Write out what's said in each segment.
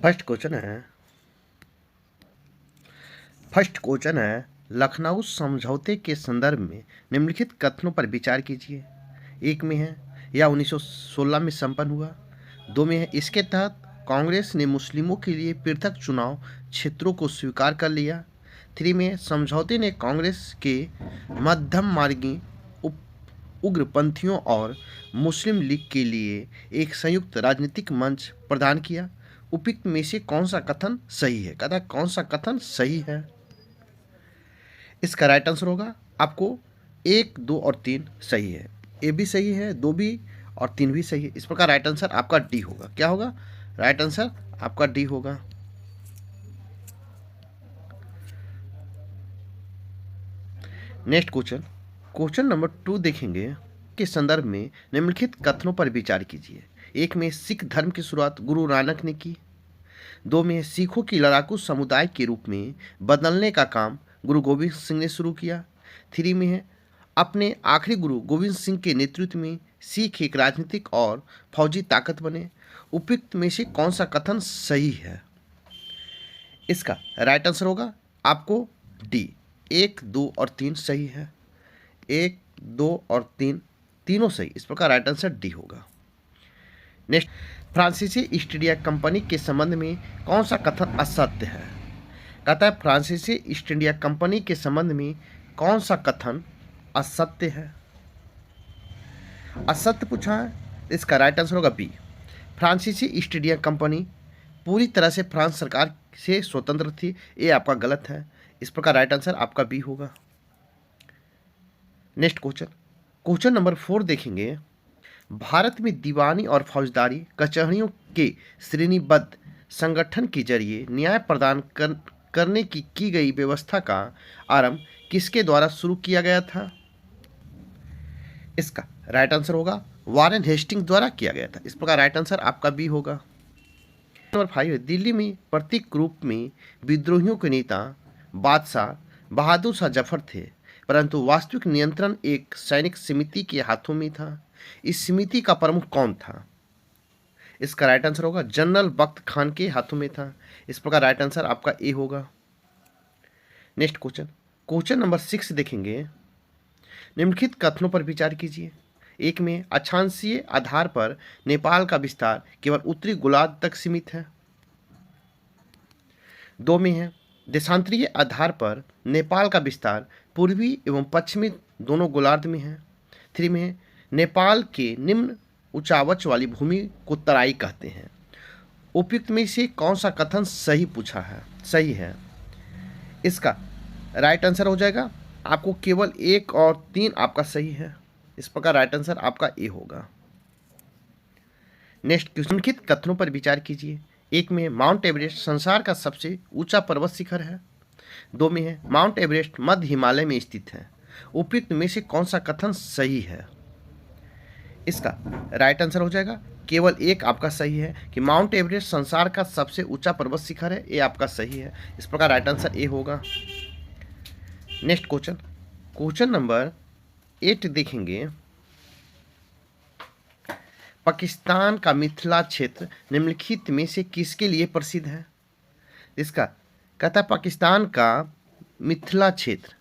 First question है first question है लखनऊ समझौते के संदर्भ में निम्नलिखित कथनों पर विचार कीजिए। एक में है यह 1916 में संपन्न हुआ। दो में है इसके तहत कांग्रेस ने मुस्लिमों के लिए पृथक चुनाव क्षेत्रों को स्वीकार कर लिया। थ्री में है समझौते ने कांग्रेस के मध्यम मार्गी उग्रपंथियों और मुस्लिम लीग के लिए एक संयुक्त राजनीतिक मंच प्रदान किया। उपयुक्त में से कौन सा कथन सही है? कहता है कौन सा कथन सही है। इसका राइट आंसर होगा आपको 1, 2 और 3 सही है। ए भी सही है, 2 भी और 3 भी सही है। इस प्रकार राइट आंसर आपका डी होगा। क्या होगा? राइट आंसर आपका डी होगा। नेक्स्ट क्वेश्चन नंबर 2 देखेंगे के संदर्भ में निम्नलिखित कथनों पर विचार कीजिए। एक में सिख धर्म की शुरुआत गुरु नानक ने की। दो में सिखों की लड़ाकू समुदाय के रूप में बदलने का काम गुरु गोविंद सिंह ने शुरू किया। थ्री में है अपने आखिरी गुरु गोविंद सिंह के नेतृत्व में सिख एक राजनीतिक और फौजी ताकत बने। उपयुक्त में से कौन सा कथन सही है? इसका राइट आंसर होगा आपको डी। 1, 2 और 3 सही है। 1, 2 और 3 तीनों सही। इस प्रकार राइट आंसर डी होगा। नेक्स्ट, फ्रांसीसी ईस्ट इंडिया कंपनी के संबंध में कौन सा कथन असत्य है? कहता है फ्रांसीसी ईस्ट इंडिया कंपनी के संबंध में कौन सा कथन असत्य है? असत्य पूछा है, इसका राइट आंसर होगा बी। फ्रांसीसी ईस्ट इंडिया कंपनी पूरी तरह से फ्रांस सरकार से स्वतंत्र थी। ये आपका गलत है। इस प्रकार राइट आंसर आपका बी होगा। नेक्स्ट क्वेश्चन नंबर 4 देखेंगे। भारत में दीवानी और फौजदारी कचहरियों के श्रेणीबद्ध संगठन के जरिए न्याय प्रदान करने की गई व्यवस्था का आरंभ किसके द्वारा शुरू किया गया था? इसका राइट आंसर होगा वारेन हेस्टिंग द्वारा किया गया था। इस प्रकार राइट आंसर आपका बी होगा। नंबर 5 है दिल्ली में प्रतीक रूप में विद्रोहियों के नेता बादशाह बहादुर शाह जफर थे, परंतु वास्तविक नियंत्रण एक सैनिक समिति के हाथों में था। इस समिति का प्रमुख कौन था? इसका राइट आंसर होगा जनरल बख्त खान के हाथों में था। इस प्रकार राइट आंसर आपका ए होगा। नेक्स्ट क्वेश्चन नंबर 6 देखेंगे। निम्नलिखित कथनों पर विचार कीजिए। एक में अक्षांशीय आधार पर नेपाल का विस्तार केवल उत्तरी गोलार्ध तक सीमित है। दो में है देशांतरीय आधार पर नेपाल का विस्तार पूर्वी एवं पश्चिमी दोनों गोलार्ध में है। थ्री में है नेपाल के निम्न ऊंचावच वाली भूमि को तराई कहते हैं। उपयुक्त में से कौन सा कथन सही पूछा है? सही है। इसका राइट आंसर हो जाएगा आपको केवल 1 और 3 आपका सही है। इस प्रकार राइट आंसर आपका ए होगा। नेक्स्ट निम्नलिखित कथनों पर विचार कीजिए। एक में माउंट एवरेस्ट संसार का सबसे ऊंचा पर्वत शिखर है। दो में है माउंट एवरेस्ट मध्य हिमालय में स्थित है। उपयुक्त में से कौन सा कथन सही है? इसका राइट आंसर हो जाएगा केवल 1 आपका सही है कि माउंट एवरेस्ट संसार का सबसे ऊंचा पर्वत शिखर है। ये आपका सही है। इस प्रकार राइट आंसर ए होगा। नेक्स्ट क्वेश्चन नंबर 8 देखेंगे। पाकिस्तान का मिथिला क्षेत्र निम्नलिखित में से किसके लिए प्रसिद्ध है? इसका कहता है पाकिस्तान का मिथिला क्षेत्र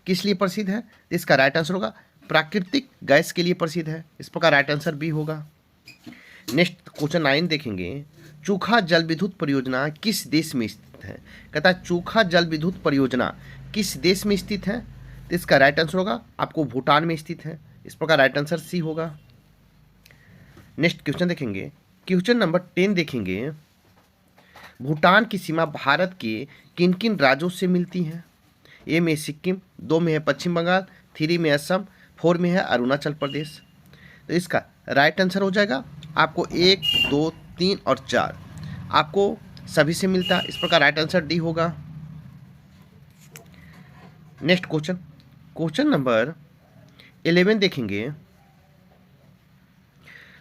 किस लिए प्रसिद्ध है? इसका राइट आंसर होगा प्राकृतिक गैस के लिए प्रसिद्ध है। इस प्रकार राइट आंसर बी होगा। नेक्स्ट क्वेश्चन 9 देखेंगे। चोखा जल विद्युत परियोजना किस देश में स्थित है? कहता है चोखा जल विद्युत परियोजना किस देश में स्थित है? इसका राइट आंसर होगा आपको भूटान में स्थित है। इस प्रकार राइट आंसर सी होगा। नेक्स्ट क्वेश्चन देखेंगे। क्वेश्चन नंबर 10 देखेंगे। भूटान की सीमा भारत के किन किन राज्यों से मिलती है? ए में सिक्किम, 2 में है पश्चिम बंगाल, 3 में असम, 4 में है अरुणाचल प्रदेश। तो इसका राइट आंसर हो जाएगा आपको 1, 2, 3 और 4 आपको सभी से मिलता है। इस प्रकार राइट आंसर डी होगा। नेक्स्ट क्वेश्चन नंबर 11 देखेंगे।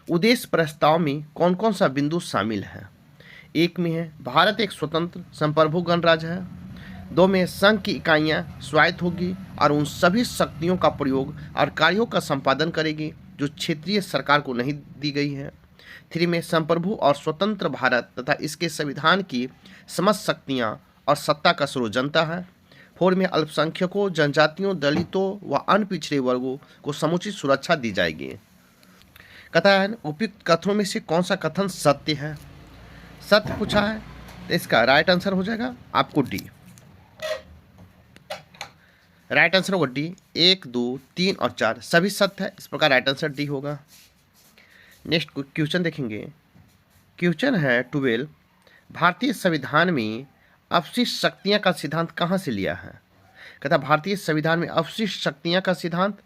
उद्देश्य प्रस्ताव में कौन कौन सा बिंदु शामिल है? एक में है भारत एक स्वतंत्र संप्रभु गणराज्य है। 2 में संघ की इकाइयां स्वायत्त होगी और उन सभी शक्तियों का प्रयोग और कार्यों का संपादन करेगी जो क्षेत्रीय सरकार को नहीं दी गई है। 3 में संप्रभु और स्वतंत्र भारत तथा इसके संविधान की समस्त शक्तियां और सत्ता का स्रोत जनता है। 4 में अल्पसंख्यकों, जनजातियों, दलितों व अन्य पिछड़े वर्गों को समुचित सुरक्षा दी जाएगी। कहता है उपयुक्त कथनों में से कौन सा कथन सत्य है? सत्य पूछा है तो इसका राइट आंसर हो जाएगा आपको डी। राइट आंसर होगा डी। 1, 2, 3 और 4 सभी सत्य है, इस प्रकार राइट आंसर डी होगा। नेक्स्ट क्वेश्चन देखेंगे। क्वेश्चन है 12, भारतीय संविधान में अपशिष्ट शक्तियां का सिद्धांत कहाँ से लिया है? कहता भारतीय संविधान में अपशिष्ट शक्तियां का सिद्धांत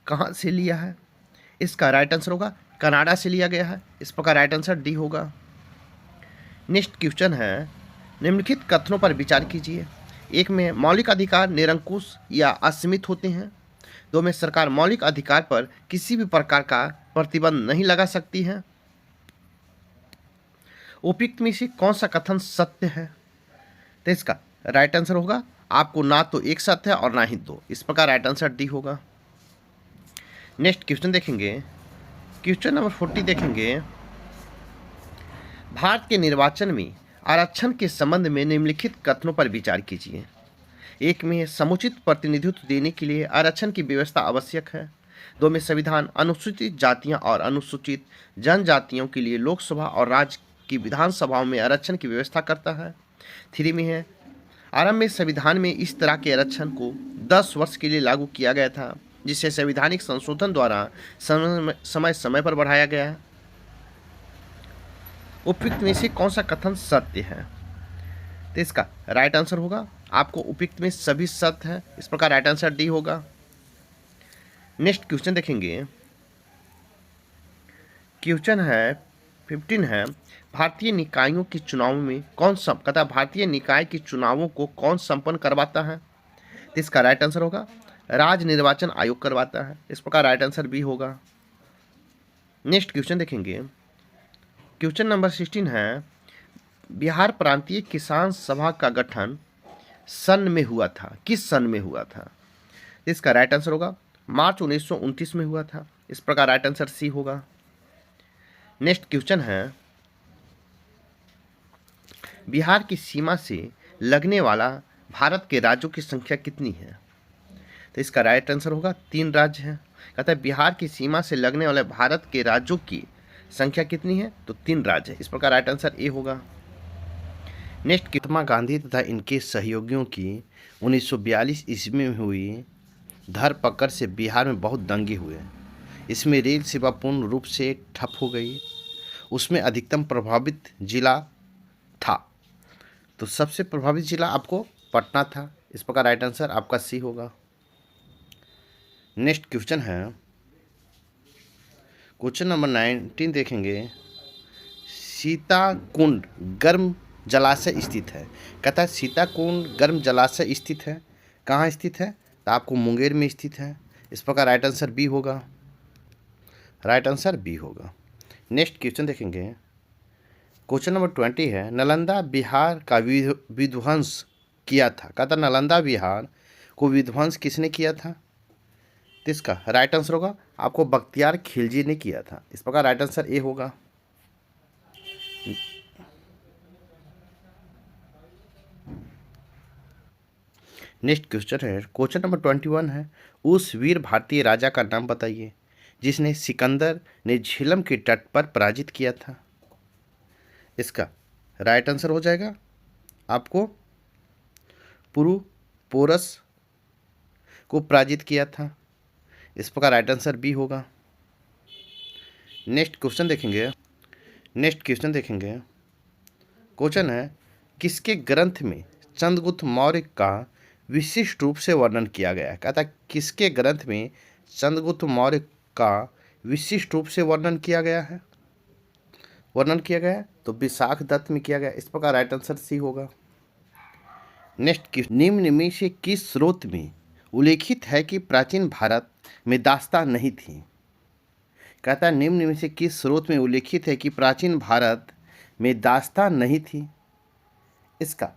कहाँ से लिया है? इसका राइट आंसर होगा कनाडा से लिया गया है, इस प्रकार राइट आंसर डी होगा। नेक्स्ट क्वेश्चन है, निम्नलिखित कथनों पर विचार कीजिए। 1 में मौलिक अधिकार निरंकुश या असीमित होते हैं। 2 में सरकार मौलिक अधिकार पर किसी भी प्रकार का प्रतिबंध नहीं लगा सकती है। उपयुक्त में से कौन सा कथन सत्य है? तो इसका राइट आंसर होगा आपको ना तो एक सत्य है और ना ही 2, इस प्रकार राइट आंसर डी होगा। नेक्स्ट क्वेश्चन देखेंगे। क्वेश्चन नंबर 40 देखेंगे। भारत के निर्वाचन में आरक्षण के संबंध में निम्नलिखित कथनों पर विचार कीजिए। 1 में समुचित प्रतिनिधित्व देने के लिए आरक्षण की व्यवस्था आवश्यक है। 2 में संविधान अनुसूचित जातियां और अनुसूचित जनजातियों के लिए लोकसभा और राज्य की विधानसभाओं में आरक्षण की व्यवस्था करता है। 3 में है आरंभ में संविधान में इस तरह के आरक्षण को 10 वर्ष के लिए लागू किया गया था, जिसे संवैधानिक संशोधन द्वारा समय समय पर बढ़ाया गया है। उपयुक्त में से कौन सा कथन सत्य है? तो इसका राइट आंसर होगा आपको उपयुक्त में सभी सत्य है, इस प्रकार राइट आंसर डी होगा। नेक्स्ट क्वेश्चन देखेंगे। क्वेश्चन है 15 है, भारतीय निकायों के चुनावों में कहता भारतीय निकाय के चुनावों को कौन संपन्न करवाता है? तो इसका राइट आंसर होगा राज्य निर्वाचन आयोग करवाता है, इस प्रकार राइट आंसर बी होगा। नेक्स्ट क्वेश्चन देखेंगे। क्वेश्चन नंबर 16 है, बिहार प्रांतीय किसान सभा का गठन सन में हुआ था, किस सन में हुआ था? इसका राइट आंसर होगा मार्च 1929 में हुआ था, इस प्रकार राइट आंसर सी होगा। नेक्स्ट क्वेश्चन है, बिहार की सीमा से लगने वाला भारत के राज्यों की संख्या कितनी है? तो इसका राइट आंसर होगा 3 राज्य हैं। कहता है बिहार की सीमा से लगने वाले भारत के राज्यों की संख्या कितनी है? तो 3 राज्य है, इस प्रकार राइट आंसर ए होगा। नेक्स्ट, महात्मा गांधी तथा इनके सहयोगियों की 1942 ईस्वी में हुई धरपकड़ से बिहार में बहुत दंगे हुए। इसमें रेल सेवा पूर्ण रूप से ठप हो गई। उसमें अधिकतम प्रभावित जिला था, तो सबसे प्रभावित जिला आपको पटना था, इस प्रकार राइट आंसर आपका सी होगा। नेक्स्ट क्वेश्चन है, क्वेश्चन नंबर 19 देखेंगे। सीताकुंड गर्म जलाशय स्थित है। कहता है सीताकुंड गर्म जलाशय स्थित है, कहाँ स्थित है? तो आपको मुंगेर में स्थित है, इस प्रकार राइट आंसर बी होगा। राइट आंसर बी होगा। नेक्स्ट क्वेश्चन देखेंगे। क्वेश्चन नंबर 20 है, नालंदा बिहार का विध्वंस किया था। कहता नालंदा बिहार को विध्वंस किसने किया था? तो इसका राइट आंसर होगा आपको बख्तियार खिलजी ने किया था, इस प्रकार राइट आंसर ए होगा। नेक्स्ट क्वेश्चन है, क्वेश्चन नंबर 21 है, उस वीर भारतीय राजा का नाम बताइए जिसने सिकंदर ने झेलम के तट पर पराजित किया था। इसका राइट आंसर हो जाएगा आपको पुरु पोरस को पराजित किया था, इस प्रकार राइट आंसर बी होगा। नेक्स्ट क्वेश्चन देखेंगे। क्वेश्चन है, किसके ग्रंथ में चंद्रगुप्त मौर्य का विशिष्ट रूप से वर्णन किया गया है? कहता किसके ग्रंथ में चंद्रगुप्त मौर्य का विशिष्ट रूप से वर्णन किया गया है? तो विशाख दत्त में किया गया, इस प्रकार राइट आंसर सी होगा। नेक्स्ट, निम्न में से किस स्रोत में उल्लेखित है कि प्राचीन भारत में दास्तान नहीं थी? कहता है निम्न में से किस स्रोत में उल्लेखित है कि प्राचीन भारत में दास्तान नहीं थी? इसका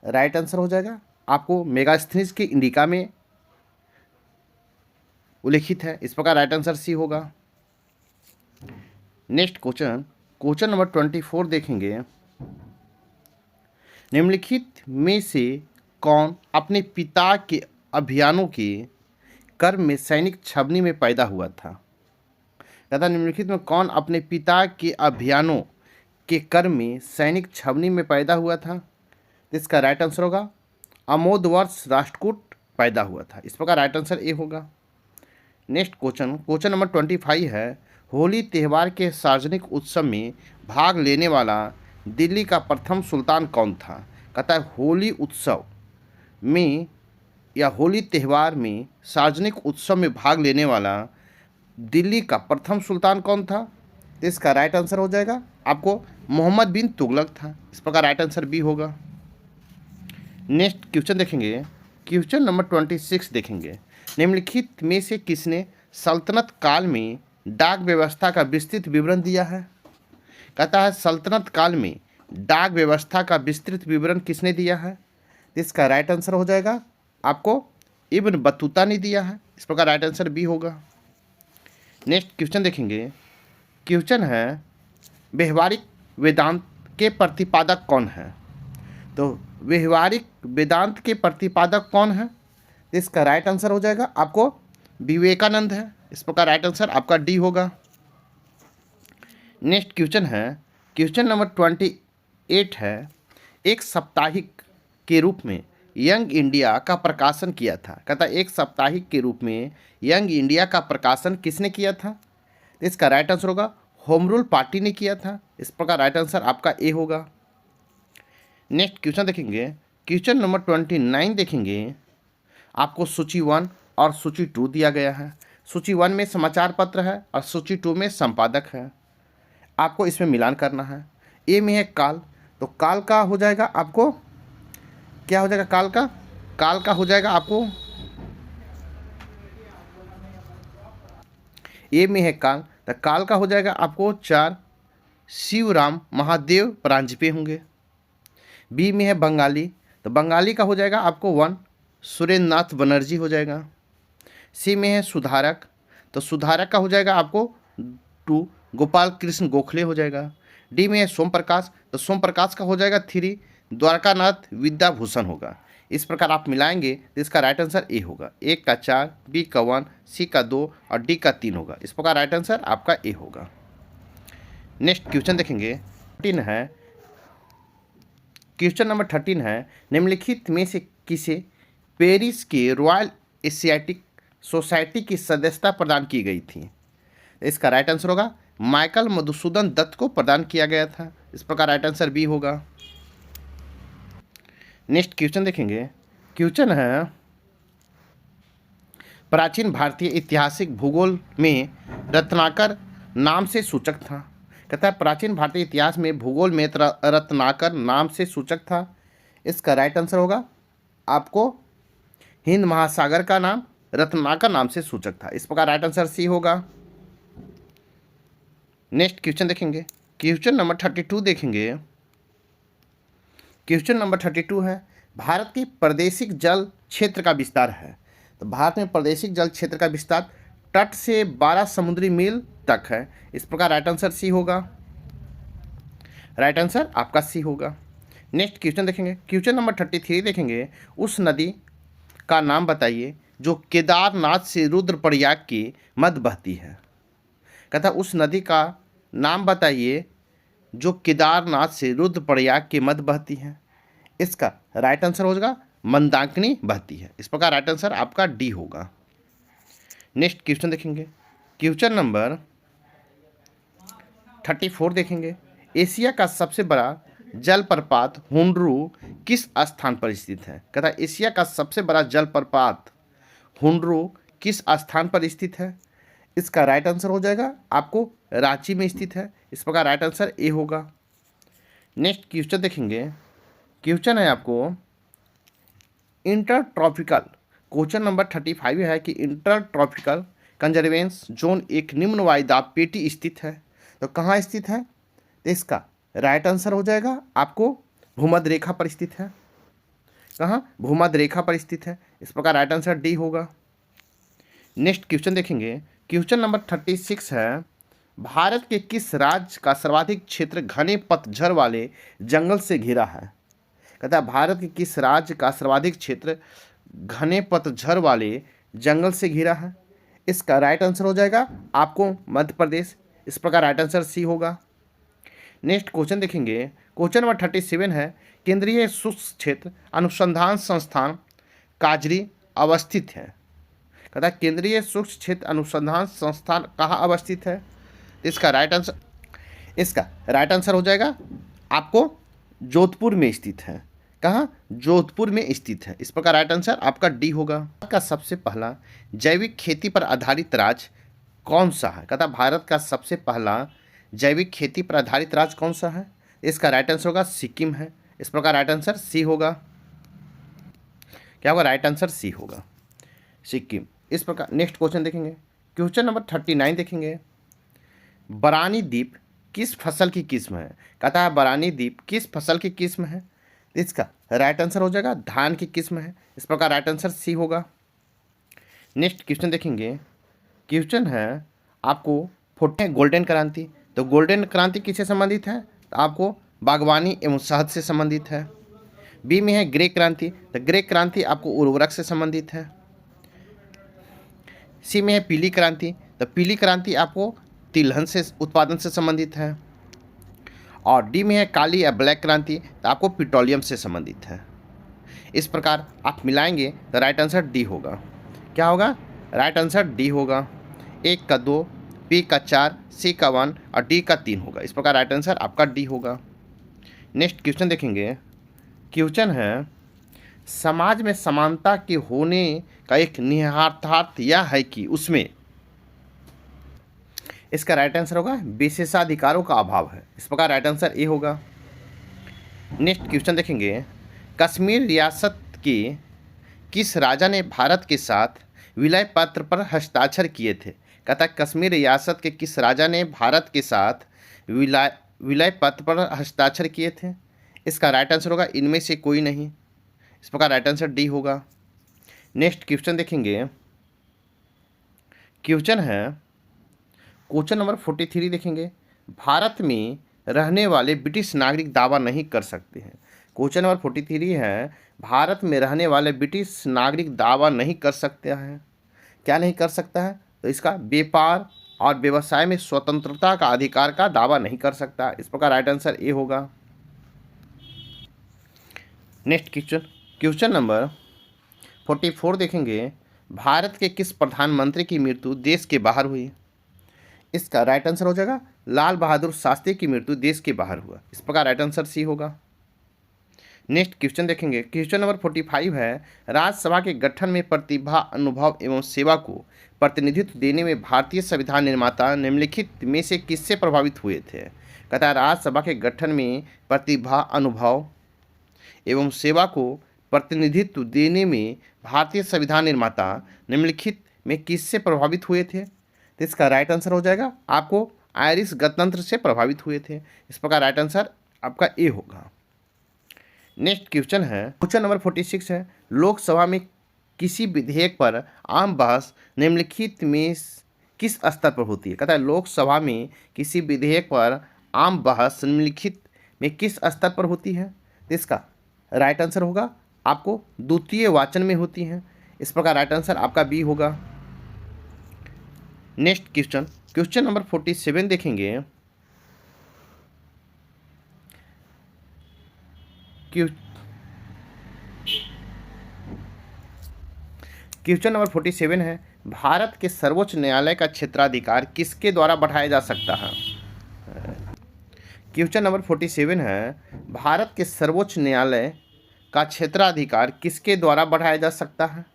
राइट आंसर हो जाएगा आपको मेगास्थनीज के इंडिका में उल्लेखित है, इस प्रकार राइट आंसर सी होगा। नेक्स्ट क्वेश्चन, क्वेश्चन नंबर 24 देखेंगे, निम्नलिखित में से कौन अपने पिता के अभियानों के कर्म में सैनिक छावनी में पैदा हुआ था। तथा निम्नलिखित में कौन अपने पिता के अभियानों के कर्म में सैनिक छावनी में पैदा हुआ था। इसका राइट आंसर होगा अमोदवर्ष राष्ट्रकूट पैदा हुआ था। इस प्रकार राइट आंसर ए होगा। नेक्स्ट क्वेश्चन नंबर 25 है, होली त्यौहार के सार्वजनिक उत्सव में भाग लेने वाला दिल्ली का प्रथम सुल्तान कौन था। कहता है होली उत्सव में या होली त्यौहार में सार्वजनिक उत्सव में भाग लेने वाला दिल्ली का प्रथम सुल्तान कौन था। तो इसका राइट आंसर हो जाएगा आपको मोहम्मद बिन तुगलक था। इस प्रकार राइट आंसर बी होगा। नेक्स्ट क्वेश्चन देखेंगे, क्वेश्चन नंबर 26 देखेंगे, निम्नलिखित में से किसने सल्तनत काल में डाक व्यवस्था का विस्तृत विवरण दिया है। कहता है सल्तनत काल में डाक व्यवस्था का विस्तृत विवरण किसने दिया है। इसका राइट आंसर हो जाएगा आपको इब्न बतूता ने दिया है। इस प्रकार राइट आंसर बी होगा। नेक्स्ट क्वेश्चन देखेंगे, क्वेश्चन है व्यवहारिक वेदांत के प्रतिपादक कौन है। तो व्यवहारिक वेदांत के प्रतिपादक कौन है। इसका राइट आंसर हो जाएगा आपको विवेकानंद है। इस प्रकार राइट आंसर आपका डी होगा। नेक्स्ट क्वेश्चन है, क्वेश्चन नंबर 28 है, एक साप्ताहिक के रूप में यंग इंडिया का प्रकाशन किया था। कहता है एक साप्ताहिक के रूप में यंग इंडिया का प्रकाशन किसने किया था। इसका राइट आंसर होगा होम रूल पार्टी ने किया था। इस प्रकार राइट आंसर आपका ए होगा। नेक्स्ट क्वेश्चन देखेंगे, क्वेश्चन नंबर 29 देखेंगे, आपको सूची 1 और सूची 2 दिया गया है। सूची 1 में समाचार पत्र है और सूची 2 में संपादक है। आपको इसमें मिलान करना है। ए में है काल, तो काल का हो जाएगा आपको क्या हो जाएगा, काल का हो जाएगा आपको ए में है काल, तो काल का हो जाएगा आपको 4 शिवराम महादेव परांजपे होंगे। बी में है बंगाली, तो बंगाली का हो जाएगा आपको 1 सुरेंद्र नाथ बनर्जी हो जाएगा। सी में है सुधारक, तो सुधारक का हो जाएगा आपको 2 गोपाल कृष्ण गोखले हो जाएगा। डी में है सोम प्रकाश, तो सोम प्रकाश का हो जाएगा 3 द्वारकानाथ विद्याभूषण होगा। इस प्रकार आप मिलाएंगे तो इसका राइट आंसर ए होगा। ए का 4, बी का 1, सी का 2 और डी का 3 होगा। इस प्रकार राइट आंसर आपका ए होगा। नेक्स्ट क्वेश्चन देखेंगे, 13 है, क्वेश्चन नंबर 13 है, निम्नलिखित में से किसे पेरिस के रॉयल एशियाटिक सोसाइटी की सदस्यता प्रदान की गई थी। इसका राइट आंसर होगा माइकल मधुसूदन दत्त को प्रदान किया गया था। इस प्रकार राइट आंसर बी होगा। नेक्स्ट क्वेश्चन देखेंगे, क्वेश्चन है प्राचीन भारतीय ऐतिहासिक भूगोल में रत्नाकर नाम से सूचक था। कहता है प्राचीन भारतीय इतिहास में भूगोल में रत्नाकर नाम से सूचक था। इसका राइट आंसर होगा आपको हिंद महासागर का नाम रत्नाकर नाम से सूचक था। इस प्रकार राइट आंसर सी होगा। नेक्स्ट क्वेश्चन देखेंगे, क्वेश्चन नंबर 32 देखेंगे। क्वेश्चन नंबर 32 है, भारत के प्रादेशिक जल क्षेत्र का विस्तार है। तो भारत में प्रादेशिक जल क्षेत्र का विस्तार तट से 12 समुद्री मील तक है। इस प्रकार राइट आंसर सी होगा। राइट आंसर आपका सी होगा। नेक्स्ट क्वेश्चन देखेंगे, क्वेश्चन नंबर 33 देखेंगे, उस नदी का नाम बताइए जो केदारनाथ से रुद्रप्रयाग के मध्य बहती है। कहता उस नदी का नाम बताइए जो केदारनाथ से रुद्रप्रयाग के मध्य बहती है। इसका राइट आंसर हो जाएगा मंदाकिनी बहती है। इस प्रकार राइट आंसर आपका डी होगा। नेक्स्ट क्वेश्चन देखेंगे, क्वेश्चन नंबर 34 देखेंगे, एशिया का सबसे बड़ा जलप्रपात हुंडरू किस स्थान पर स्थित है। कहता है एशिया का सबसे बड़ा जलप्रपात हुंडरू किस स्थान पर स्थित है। इसका राइट आंसर हो जाएगा आपको रांची में स्थित है। इस प्रकार राइट आंसर ए होगा। नेक्स्ट क्वेश्चन देखेंगे, क्वेश्चन है आपको इंटर ट्रॉपिकल, क्वेश्चन नंबर 35 है कि इंटर ट्रॉपिकल कंजर्वेंस जोन एक निम्न वायुदाब पेटी स्थित है। तो कहाँ स्थित है। तो इसका राइट आंसर हो जाएगा आपको भूमध्य रेखा पर स्थित है। कहाँ, भूमध्य रेखा पर स्थित है। इस प्रकार राइट आंसर डी होगा। नेक्स्ट क्वेश्चन देखेंगे, क्वेश्चन नंबर 36 है, भारत के किस राज्य का सर्वाधिक क्षेत्र घने पतझड़ वाले जंगल से घिरा है? कहता है भारत के किस राज्य का सर्वाधिक क्षेत्र घने पतझड़ वाले जंगल से घिरा है? इसका राइट आंसर हो जाएगा आपको मध्य प्रदेश। इस प्रकार राइट आंसर सी होगा। नेक्स्ट क्वेश्चन देखेंगे, क्वेश्चन नंबर 37 है, केंद्रीय शुष्क क्षेत्र अनुसंधान संस्थान काजरी अवस्थित है। कहता है केंद्रीय शुष्क क्षेत्र अनुसंधान संस्थान कहाँ अवस्थित है? इसका राइट आंसर हो जाएगा आपको जोधपुर में स्थित है। कहाँ? जोधपुर में स्थित है। इस प्रकार राइट आंसर आपका डी होगा। भारत का सबसे पहला जैविक खेती पर आधारित राज्य कौन सा है? कहता भारत का सबसे पहला जैविक खेती पर आधारित राज्य कौन सा है? इसका राइट आंसर होगा सिक्किम है। इस प्रकार राइट आंसर सी होगा। क्या होगा? राइट आंसर सी होगा, सिक्किम। इस प्रकार नेक्स्ट क्वेश्चन देखेंगे, क्वेश्चन नंबर 39 देखेंगे, बरानी द्वीप किस फसल की किस्म है? कहता है बरानी द्वीप किस फसल की किस्म है? इसका राइट आंसर हो जाएगा धान की किस्म है। इस प्रकार राइट आंसर सी होगा। नेक्स्ट क्वेश्चन देखेंगे, क्वेश्चन है आपको गोल्डन क्रांति। तो गोल्डन क्रांति किससे संबंधित है? तो आपको बागवानी एवं शहद से संबंधित है। बी में है ग्रे क्रांति। तो ग्रे क्रांति आपको उर्वरक से संबंधित है। सी में है पीली क्रांति। तो पीली क्रांति आपको तिलहन से उत्पादन से संबंधित है। और डी में है काली या ब्लैक क्रांति। तो आपको पेट्रोलियम से संबंधित है। इस प्रकार आप मिलाएंगे तो राइट आंसर डी होगा। क्या होगा? राइट आंसर डी होगा। ए का 2, बी का 4, सी का 1 और डी का 3 होगा। इस प्रकार राइट आंसर आपका डी होगा। नेक्स्ट क्वेश्चन देखेंगे, क्वेश्चन है समाज में समानता के होने का एक निहितार्थ यह है कि उसमें, इसका राइट आंसर होगा विशेषाधिकारों का अभाव है। इस प्रकार राइट आंसर ए होगा। नेक्स्ट क्वेश्चन देखेंगे, कश्मीर रियासत के किस राजा ने भारत के साथ विलय पत्र पर हस्ताक्षर किए थे? कहता है कश्मीर रियासत के किस राजा ने भारत के साथ विलय पत्र पर हस्ताक्षर किए थे? इसका राइट आंसर होगा इनमें से कोई नहीं। इस प्रकार राइट आंसर डी होगा। नेक्स्ट क्वेश्चन देखेंगे, क्वेश्चन है क्वेश्चन नंबर 43 देखेंगे, भारत में रहने वाले ब्रिटिश नागरिक दावा नहीं कर सकते हैं। क्वेश्चन नंबर 43 है, भारत में रहने वाले ब्रिटिश नागरिक दावा नहीं कर सकते हैं। क्या नहीं कर सकता है? तो इसका व्यापार और व्यवसाय में स्वतंत्रता का अधिकार का दावा नहीं कर सकता। इस प्रकार राइट आंसर ए होगा। नेक्स्ट क्वेश्चन नंबर 44 देखेंगे, भारत के किस प्रधानमंत्री की मृत्यु देश के बाहर हुई? इसका राइट आंसर हो जाएगा लाल बहादुर शास्त्री की मृत्यु देश के बाहर हुआ। इस प्रकार राइट आंसर सी होगा। नेक्स्ट क्वेश्चन देखेंगे, क्वेश्चन नंबर 45 है, राज्यसभा के गठन में प्रतिभा, अनुभव एवं सेवा को प्रतिनिधित्व देने में भारतीय संविधान निर्माता निम्नलिखित में से किससे प्रभावित हुए थे? कहता है राज्यसभा के गठन में प्रतिभा, अनुभव एवं सेवा को प्रतिनिधित्व देने में भारतीय संविधान निर्माता निम्नलिखित में किससे प्रभावित हुए थे? तो इसका राइट आंसर हो जाएगा आपको आयरिश गणतंत्र से प्रभावित हुए थे। इस प्रकार राइट आंसर आपका ए होगा। नेक्स्ट क्वेश्चन है क्वेश्चन नंबर 46 है, लोकसभा में किसी विधेयक पर आम बहस निम्नलिखित में किस स्तर पर होती है? कहता है लोकसभा में किसी विधेयक पर आम बहस निम्नलिखित में किस स्तर पर होती है? इसका राइट आंसर होगा आपको द्वितीय वाचन में होती है। इस प्रकार राइट आंसर आपका बी होगा। नेक्स्ट क्वेश्चन नंबर 47 देखेंगे, क्वेश्चन नंबर 47 है, भारत के सर्वोच्च न्यायालय का क्षेत्राधिकार किसके द्वारा बढ़ाया जा सकता है? क्वेश्चन नंबर 47 है, भारत के सर्वोच्च न्यायालय का क्षेत्राधिकार किसके द्वारा बढ़ाया जा सकता है?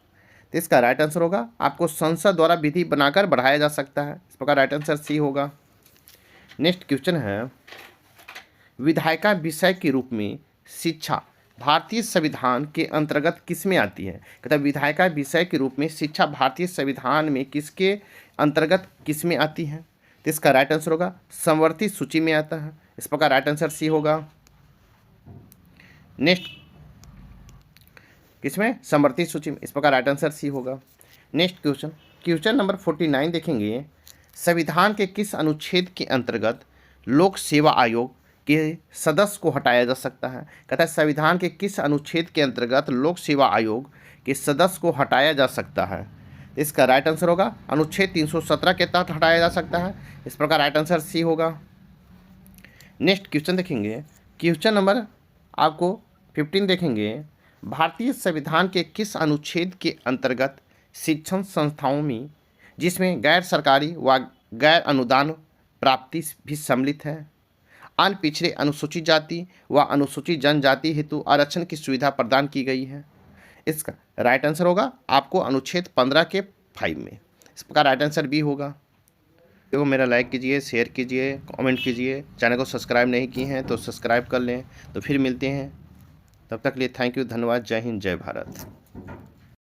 तो इसका राइट आंसर होगा आपको संसद द्वारा विधि बनाकर बढ़ाया जा सकता है। इस प्रकार राइट आंसर सी होगा। नेक्स्ट क्वेश्चन है, विधायिका विषय के रूप में शिक्षा भारतीय संविधान के अंतर्गत किसमें आती है? कहता है विधायिका विषय के रूप में शिक्षा भारतीय संविधान में किसके अंतर्गत किसमें आती है? तो इसका राइट आंसर होगा संवर्ती सूची में आता है। इस प्रकार राइट आंसर सी होगा। नेक्स्ट किसमें? समवर्ती सूची में। इस प्रकार राइट आंसर सी होगा। नेक्स्ट क्वेश्चन नंबर 49 देखेंगे, संविधान के किस अनुच्छेद के अंतर्गत लोक सेवा आयोग के सदस्य को हटाया जा सकता है? कहता है संविधान के किस अनुच्छेद के अंतर्गत लोक सेवा आयोग के सदस्य को हटाया जा सकता है? इसका राइट आंसर होगा अनुच्छेद 317 के तहत हटाया जा सकता है। इस प्रकार राइट आंसर सी होगा। नेक्स्ट क्वेश्चन देखेंगे, क्वेश्चन नंबर आपको 15 देखेंगे। भारतीय संविधान के किस अनुच्छेद के अंतर्गत शिक्षण संस्थाओं में जिसमें गैर सरकारी व गैर अनुदान प्राप्ति भी सम्मिलित है, अन्य पिछड़े अनुसूचित जाति व अनुसूचित जनजाति हेतु आरक्षण की सुविधा प्रदान की गई है? इसका राइट आंसर होगा आपको अनुच्छेद 15 के 5 में। इस प्रकार राइट आंसर बी होगा। देखो मेरा लाइक कीजिए, शेयर कीजिए, कमेंट कीजिए। चैनल को सब्सक्राइब नहीं किए हैं तो सब्सक्राइब कर लें। तो फिर मिलते हैं, तब तक के लिए थैंक यू, धन्यवाद, जय हिंद, जय भारत।